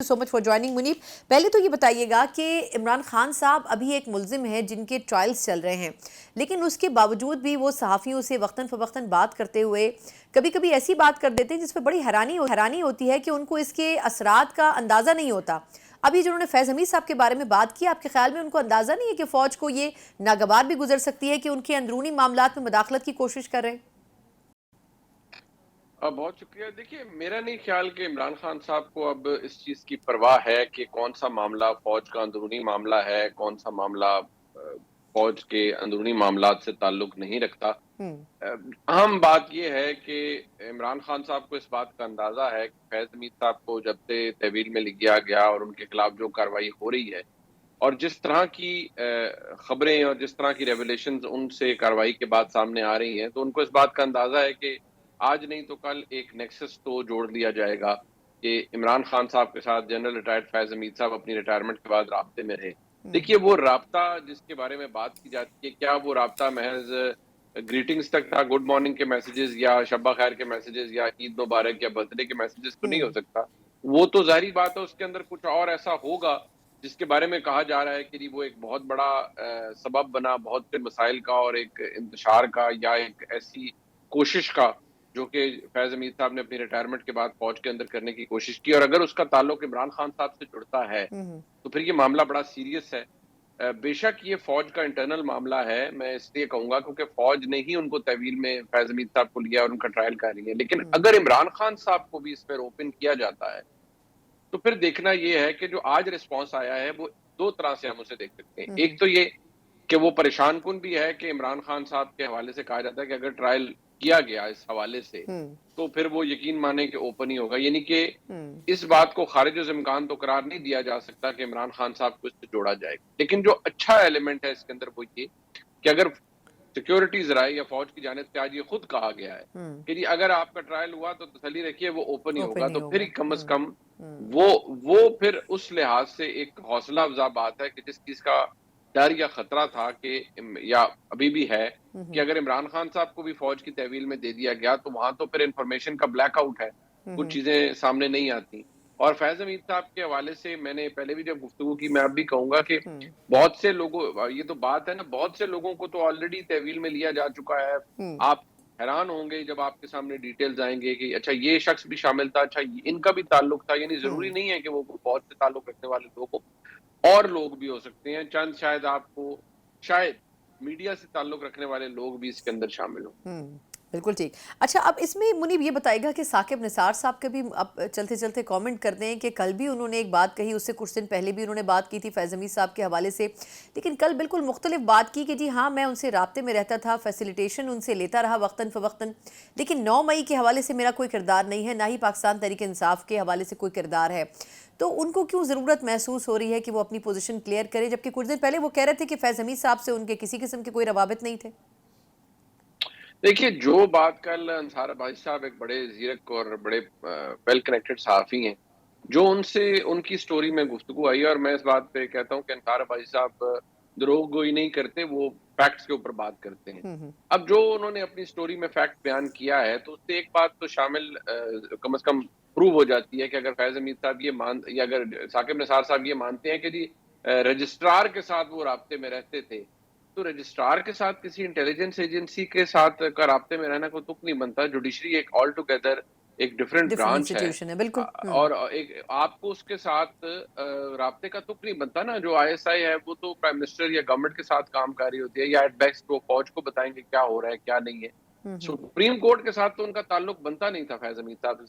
So much for joining منیب. پہلے تو یہ بتائیے گا کہ عمران خان صاحب ابھی ایک ملزم ہیں جن کے ٹرائلز چل رہے ہیں، لیکن اس کے باوجود بھی وہ صحافیوں سے وقتاً فوقتاً بات کرتے ہوئے کبھی کبھی ایسی بات کر دیتے ہیں جس پہ بڑی حیرانی ہوتی ہے کہ ان کو اس کے اثرات کا اندازہ نہیں ہوتا. ابھی جنہوں نے فیض حمید صاحب کے بارے میں بات کی، آپ کے خیال میں ان کو اندازہ نہیں ہے کہ فوج کو یہ ناگوار بھی گزر سکتی ہے کہ ان کے اندرونی معاملات میں مداخلت کی کوشش کر رہے ہیں؟ بہت شکریہ. دیکھیے، میرا نہیں خیال کہ عمران خان صاحب کو اب اس چیز کی پرواہ ہے کہ کون سا معاملہ فوج کا اندرونی معاملہ ہے، کون سا معاملہ فوج کے اندرونی معاملات سے تعلق نہیں رکھتا. اہم بات یہ ہے کہ عمران خان صاحب کو اس بات کا اندازہ ہے کہ فیض حمید صاحب کو جب سے تحویل میں لیا گیا اور ان کے خلاف جو کارروائی ہو رہی ہے اور جس طرح کی خبریں اور جس طرح کی ریولیشنز ان سے کارروائی کے بعد سامنے آ رہی ہیں، تو ان کو اس بات کا اندازہ ہے کہ آج نہیں تو کل ایک نیکسس تو جوڑ لیا جائے گا کہ عمران خان صاحب کے ساتھ جنرل ریٹائرڈ فیض حمید صاحب اپنی ریٹائرمنٹ کے بعد رابطے میں رہے. دیکھیے، وہ رابطہ جس کے بارے میں بات کی جاتی ہے، کیا وہ رابطہ محض گریٹنگز تک تھا، گڈ مارننگ کے میسیجز یا شب خیر کے میسیجز یا عید مبارک یا برتھ ڈے کے میسیجز تو نہیں ہو سکتا. وہ تو ظاہری بات ہے اس کے اندر کچھ اور ایسا ہوگا جس کے بارے میں کہا جا رہا ہے کہ وہ ایک بہت بڑا سبب بنا بہت سے مسائل کا اور ایک انتشار کا یا ایک ایسی کوشش کا جو کہ فیض حمید صاحب نے اپنی ریٹائرمنٹ کے بعد فوج کے اندر کرنے کی کوشش کی. اور اگر اس کا تعلق عمران خان صاحب سے جڑتا ہے تو پھر یہ معاملہ بڑا سیریس ہے. بے شک یہ فوج کا انٹرنل معاملہ ہے، میں اس لیے کہوں گا کیونکہ فوج نے ہی ان کو تحویل میں فیض حمید صاحب کو لیا اور ان کا ٹرائل کر رہی ہے. لیکن اگر عمران خان صاحب کو بھی اس پر اوپن کیا جاتا ہے تو پھر دیکھنا یہ ہے کہ جو آج رسپانس آیا ہے وہ دو طرح سے ہم اسے دیکھ سکتے ہیں. ایک تو یہ کہ وہ پریشان کن بھی ہے کہ عمران خان صاحب کے حوالے سے کہا جاتا ہے کہ اگر ٹرائل کیا گیا اس حوالے سے تو پھر وہ یقین مانے کہ اوپن ہی ہوگا. یعنی کہ اس بات کو خارج از امکان تو قرار نہیں دیا جا سکتا کہ عمران خان صاحب کو اس سے جوڑا جائے گا. لیکن جو اچھا ایلیمنٹ ہے اس کے اندر وہ یہ کہ اگر سیکیورٹی ذرائع یا فوج کی جانب سے آج یہ خود کہا گیا ہے کہ اگر آپ کا ٹرائل ہوا تو تسلی رکھیے وہ اوپن ہی ہوگا، تو پھر کم از کم وہ پھر اس لحاظ سے ایک حوصلہ افزا بات ہے کہ جس چیز کا ڈر یا خطرہ تھا کہ یا ابھی بھی ہے کہ اگر عمران خان صاحب کو بھی فوج کی تحویل میں دے دیا گیا تو وہاں تو پھر انفارمیشن کا بلیک آؤٹ ہے، کچھ چیزیں سامنے نہیں آتی. اور فیض حمید صاحب کے حوالے سے میں نے پہلے بھی جب گفتگو کی، میں اب بھی کہوں گا کہ بہت سے لوگوں، یہ تو بات ہے نا، بہت سے لوگوں کو تو آلریڈی تحویل میں لیا جا چکا ہے. آپ حیران ہوں گے جب آپ کے سامنے ڈیٹیلز آئیں گے کہ اچھا یہ شخص بھی شامل تھا، اچھا ان کا بھی تعلق تھا. یعنی ضروری نہیں ہے کہ وہ فوج سے تعلق رکھنے والے لوگ ہوں، اور لوگ بھی ہو سکتے ہیں. چند شاید آپ کو شاید میڈیا سے تعلق رکھنے والے لوگ بھی اس کے اندر شامل ہوں. بالکل ٹھیک. اچھا، اب اس میں منیب یہ بتائے گا کہ ثاقب نثار صاحب کے بھی اب چلتے چلتے کامنٹ کرتے ہیں کہ کل بھی انہوں نے ایک بات کہی، اس سے کچھ دن پہلے بھی انہوں نے بات کی تھی فیض حمید صاحب کے حوالے سے، لیکن کل بالکل مختلف بات کی کہ جی ہاں میں ان سے رابطے میں رہتا تھا، فیسیلیٹیشن ان سے لیتا رہا وقتاً فوقتاً، لیکن 9 مئی کے حوالے سے میرا کوئی کردار نہیں ہے، نہ ہی پاکستان تحریک انصاف کے حوالے سے کوئی کردار ہے. تو ان کو کیوں ضرورت محسوس ہو رہی ہے کہ وہ اپنی پوزیشن کلیئر کرے، جبکہ کچھ دن پہلے وہ کہہ رہے تھے کہ فیض حمید صاحب سے ان کے کسی قسم کے کوئی روابط نہیں تھے؟ دیکھیے، جو بات کل انصار عباسی صاحب ایک بڑے زیرک اور بڑے ویل کنیکٹڈ صحافی ہیں، جو ان سے ان کی سٹوری میں گفتگو آئی، اور میں اس بات پہ کہتا ہوں کہ انصار عباسی صاحب دروغ گوئی نہیں کرتے، وہ فیکٹس کے اوپر بات کرتے ہیں. اب جو انہوں نے اپنی سٹوری میں فیکٹ بیان کیا ہے تو اس سے ایک بات تو شامل کم از کم پروو ہو جاتی ہے کہ اگر فیض حمید صاحب یا اگر ثاقب نثار صاحب یہ مانتے ہیں کہ جی رجسٹرار کے ساتھ وہ رابطے میں رہتے تھے، تو رجسٹرار کے ساتھ کسی انٹیلیجنس ایجنسی کے ساتھ کا رابطے میں رہنا کوئی تک نہیں بنتا. جوڈیشری ایک آل ٹوگیدر ایک ڈیفرنٹ ڈفرنٹ برانچ ہے، انسٹیٹیوشن ہے، بالکل. اور ایک آپ کو اس کے ساتھ رابطے کا تک نہیں بنتا نا. جو آئی ایس آئی ہے وہ تو پرائم منسٹر یا گورنمنٹ کے ساتھ کام کر رہی ہوتی ہے، یا ایٹ بیسٹ وہ فوج کو بتائیں گے کیا ہو رہا ہے کیا نہیں ہے. سپریم کورٹ کے ساتھ تو ان کا تعلق بنتا نہیں تھا فیض حمید صاحب